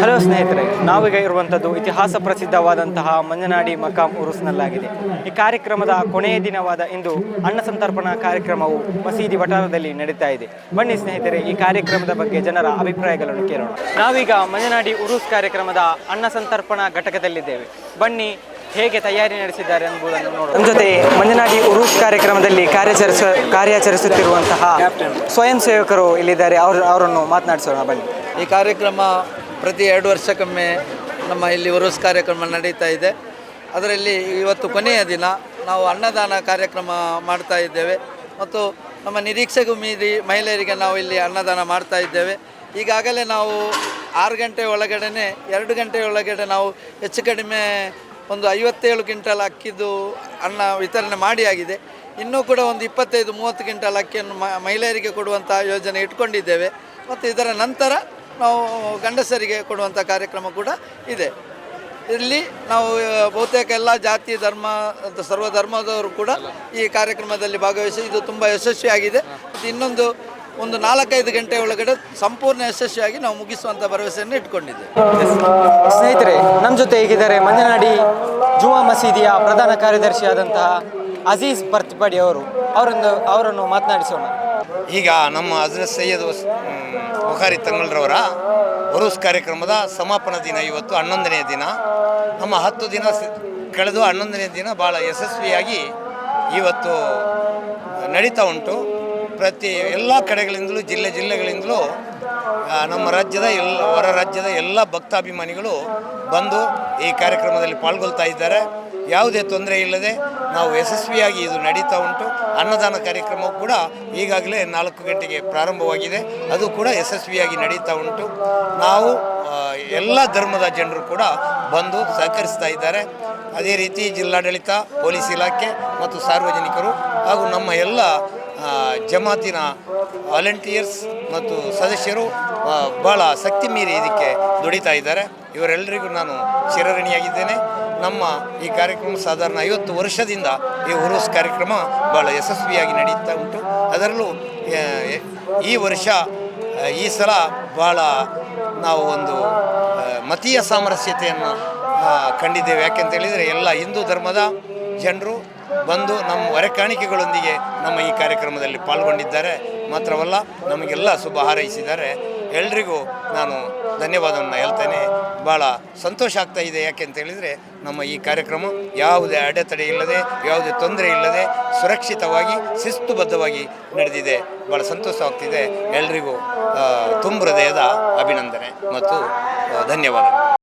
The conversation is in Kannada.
ಹಲೋ ಸ್ನೇಹಿತರೆ, ನಾವೀಗ ಇರುವಂಥದ್ದು ಇತಿಹಾಸ ಪ್ರಸಿದ್ಧವಾದಂತಹ ಮಂಜನಾಡಿ ಮಕಾಂ ಉರುಸ್ನಲ್ಲಾಗಿದೆ. ಈ ಕಾರ್ಯಕ್ರಮದ ಕೊನೆಯ ದಿನವಾದ ಇಂದು ಅನ್ನ ಸಂತರ್ಪಣಾ ಕಾರ್ಯಕ್ರಮವು ಮಸೀದಿ ವಠಾರದಲ್ಲಿ ನಡೀತಾ ಇದೆ. ಬನ್ನಿ ಸ್ನೇಹಿತರೆ, ಈ ಕಾರ್ಯಕ್ರಮದ ಬಗ್ಗೆ ಜನರ ಅಭಿಪ್ರಾಯಗಳನ್ನು ಕೇಳೋಣ. ನಾವೀಗ ಮಂಜನಾಡಿ ಉರುಸ್ ಕಾರ್ಯಕ್ರಮದ ಅನ್ನ ಸಂತರ್ಪಣಾ ಘಟಕದಲ್ಲಿದ್ದೇವೆ. ಬನ್ನಿ ಹೇಗೆ ತಯಾರಿ ನಡೆಸಿದ್ದಾರೆ ಎಂಬುದನ್ನು ನೋಡೋಣ. ನಮ್ಮ ಜೊತೆ ಮಂಜನಾಡಿ ಉರುಸ್ ಕಾರ್ಯಕ್ರಮದಲ್ಲಿ ಕಾರ್ಯಾಚರಿಸುತ್ತಿರುವಂತಹ ಸ್ವಯಂ ಸೇವಕರು ಇಲ್ಲಿದ್ದಾರೆ. ಅವರನ್ನು ಮಾತನಾಡಿಸೋಣ ಬನ್ನಿ. ಈ ಕಾರ್ಯಕ್ರಮ ಪ್ರತಿ 2 ವರ್ಷಕ್ಕೊಮ್ಮೆ ನಮ್ಮ ಇಲ್ಲಿ ಉರುಸ್ ಕಾರ್ಯಕ್ರಮ ನಡೀತಾ ಇದೆ. ಅದರಲ್ಲಿ ಇವತ್ತು ಕೊನೆಯ ದಿನ ನಾವು ಅನ್ನದಾನ ಕಾರ್ಯಕ್ರಮ ಮಾಡ್ತಾ ಇದ್ದೇವೆ ಮತ್ತು ನಮ್ಮ ನಿರೀಕ್ಷೆಗೂ ಮೀರಿ ಮಹಿಳೆಯರಿಗೆ ನಾವು ಇಲ್ಲಿ ಅನ್ನದಾನ ಮಾಡ್ತಾ ಇದ್ದೇವೆ. ಈಗಾಗಲೇ ನಾವು 6 ಗಂಟೆ ಒಳಗಡೆ 2 ಗಂಟೆ ಒಳಗಡೆ ನಾವು ಹೆಚ್ಚು ಕಡಿಮೆ ಒಂದು 57 ಕ್ವಿಂಟಲ್ ಅಕ್ಕಿದು ಅನ್ನ ವಿತರಣೆ ಮಾಡಿ ಆಗಿದೆ. ಇನ್ನೂ ಕೂಡ ಒಂದು 25-30 ಕ್ವಿಂಟಲ್ ಅಕ್ಕಿಯನ್ನು ಮಹಿಳೆಯರಿಗೆ ಕೊಡುವಂಥ ಯೋಜನೆ ಇಟ್ಕೊಂಡಿದ್ದೇವೆ ಮತ್ತು ಇದರ ನಂತರ ನಾವು ಗಂಡಸರಿಗೆ ಕೊಡುವಂಥ ಕಾರ್ಯಕ್ರಮ ಕೂಡ ಇದೆ. ಇಲ್ಲಿ ನಾವು ಬಹುತೇಕ ಎಲ್ಲ ಜಾತಿ ಧರ್ಮ ಸರ್ವಧರ್ಮದವರು ಕೂಡ ಈ ಕಾರ್ಯಕ್ರಮದಲ್ಲಿ ಭಾಗವಹಿಸಿ ಇದು ತುಂಬ ಯಶಸ್ವಿಯಾಗಿದೆ. ಮತ್ತು ಇನ್ನೊಂದು 4-5 ಗಂಟೆ ಒಳಗಡೆ ಸಂಪೂರ್ಣ ಯಶಸ್ವಿಯಾಗಿ ನಾವು ಮುಗಿಸುವಂಥ ಭರವಸೆಯನ್ನು ಇಟ್ಕೊಂಡಿದ್ದೇವೆ. ಸ್ನೇಹಿತರೆ, ನಮ್ಮ ಜೊತೆ ಹೇಗಿದ್ದಾರೆ ಮಂಜನಾಡಿ ಜುಮಾ ಮಸೀದಿಯ ಪ್ರಧಾನ ಕಾರ್ಯದರ್ಶಿಯಾದಂತಹ ಅಜೀಜ್ ಬರ್ತಿಪಡಿ ಅವರನ್ನು ಮಾತನಾಡಿಸೋಣ. ಈಗ ನಮ್ಮ ಹಜರತ್ ಸೈಯದ್ ಬುಖಾರಿ ತಂಗಳರವರ ಉರುಸ್ ಕಾರ್ಯಕ್ರಮದ ಸಮಾಪನ ದಿನ ಇವತ್ತು 11ನೇ ದಿನ. ನಮ್ಮ 10 ದಿನ ಕಳೆದು 11ನೇ ದಿನ ಭಾಳ ಯಶಸ್ವಿಯಾಗಿ ಇವತ್ತು ನಡೀತಾ ಉಂಟು. ಪ್ರತಿ ಎಲ್ಲ ಕಡೆಗಳಿಂದಲೂ ಜಿಲ್ಲೆಗಳಿಂದಲೂ ನಮ್ಮ ರಾಜ್ಯದ ಹೊರ ರಾಜ್ಯದ ಎಲ್ಲ ಭಕ್ತಾಭಿಮಾನಿಗಳು ಬಂದು ಈ ಕಾರ್ಯಕ್ರಮದಲ್ಲಿ ಪಾಲ್ಗೊಳ್ತಾ ಇದ್ದಾರೆ. ಯಾವುದೇ ತೊಂದರೆ ಇಲ್ಲದೆ ನಾವು ಯಶಸ್ವಿಯಾಗಿ ಇದು ನಡೀತಾ ಉಂಟು. ಅನ್ನದಾನ ಕಾರ್ಯಕ್ರಮ ಕೂಡ ಈಗಾಗಲೇ 4 ಗಂಟೆಗೆ ಪ್ರಾರಂಭವಾಗಿದೆ. ಅದು ಕೂಡ ಯಶಸ್ವಿಯಾಗಿ ನಡೀತಾ ಉಂಟು. ನಾವು ಎಲ್ಲ ಧರ್ಮದ ಜನರು ಕೂಡ ಬಂದು ಸಹಕರಿಸ್ತಾ ಇದ್ದಾರೆ. ಅದೇ ರೀತಿ ಜಿಲ್ಲಾಡಳಿತ, ಪೊಲೀಸ್ ಇಲಾಖೆ ಮತ್ತು ಸಾರ್ವಜನಿಕರು ಹಾಗೂ ನಮ್ಮ ಎಲ್ಲ ಜಮಾತಿನ ವಾಲಂಟಿಯರ್ಸ್ ಮತ್ತು ಸದಸ್ಯರು ಭಾಳ ಶಕ್ತಿ ಮೀರಿ ಇದಕ್ಕೆ ದುಡಿತಾ ಇದ್ದಾರೆ. ಇವರೆಲ್ಲರಿಗೂ ನಾನು ಚಿರಋಣಿಯಾಗಿದ್ದೇನೆ. ನಮ್ಮ ಈ ಕಾರ್ಯಕ್ರಮ ಸಾಧಾರಣ 50 ವರ್ಷದಿಂದ ಈ ಉರುಸ್ ಕಾರ್ಯಕ್ರಮ ಭಾಳ ಯಶಸ್ವಿಯಾಗಿ ನಡೀತಾ ಉಂಟು. ಅದರಲ್ಲೂ ಈ ವರ್ಷ ಈ ಸಲ ಭಾಳ ನಾವು ಒಂದು ಮತೀಯ ಸಾಮರಸ್ಯತೆಯನ್ನು ಕಂಡಿದ್ದೇವೆ. ಯಾಕೆಂತೇಳಿದರೆ ಎಲ್ಲ ಹಿಂದೂ ಧರ್ಮದ ಜನರು ಬಂದು ನಮ್ಮ ಹೊರೆಕಾಣಿಕೆಗಳೊಂದಿಗೆ ನಮ್ಮ ಈ ಕಾರ್ಯಕ್ರಮದಲ್ಲಿ ಪಾಲ್ಗೊಂಡಿದ್ದಾರೆ. ಮಾತ್ರವಲ್ಲ, ನಮಗೆಲ್ಲ ಶುಭ ಹಾರೈಸಿದ್ದಾರೆ. ಎಲ್ರಿಗೂ ನಾನು ಧನ್ಯವಾದವನ್ನು ಹೇಳ್ತೇನೆ. ಭಾಳ ಸಂತೋಷ ಆಗ್ತಾ ಇದೆ. ಯಾಕೆಂತೇಳಿದರೆ ನಮ್ಮ ಈ ಕಾರ್ಯಕ್ರಮ ಯಾವುದೇ ಅಡೆತಡೆ ಇಲ್ಲದೆ, ಯಾವುದೇ ತೊಂದರೆ ಇಲ್ಲದೆ ಸುರಕ್ಷಿತವಾಗಿ ಶಿಸ್ತುಬದ್ಧವಾಗಿ ನಡೆದಿದೆ. ಭಾಳ ಸಂತೋಷವಾಗ್ತಿದೆ. ಎಲ್ರಿಗೂ ತುಂಬ ಹೃದಯದ ಅಭಿನಂದನೆ ಮತ್ತು ಧನ್ಯವಾದಗಳು.